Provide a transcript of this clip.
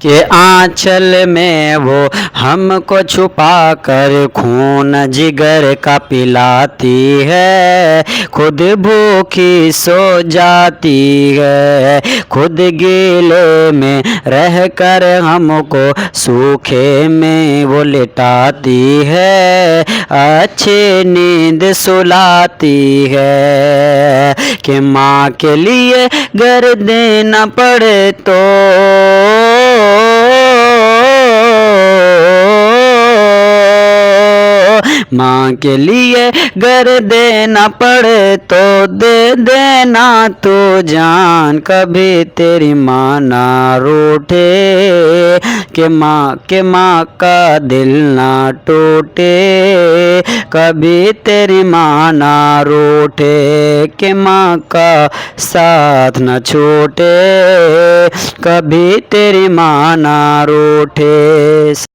के आंचल में वो हमको छुपा कर खून जिगर का पिलाती है, खुद भूखी सो जाती है, खुद गीले में रह कर हमको सूखे में वो लिटाती है, अच्छी नींद सुलाती है। कि माँ के लिए घर देना पड़े तो माँ के लिए घर देना पड़े तो दे देना तू जान, कभी तेरी माँ ना रूठे, कि माँ का दिल ना टूटे, कभी तेरी माँ ना रूठे, कि माँ का साथ न छूटे, कभी तेरी माँ ना रूठे।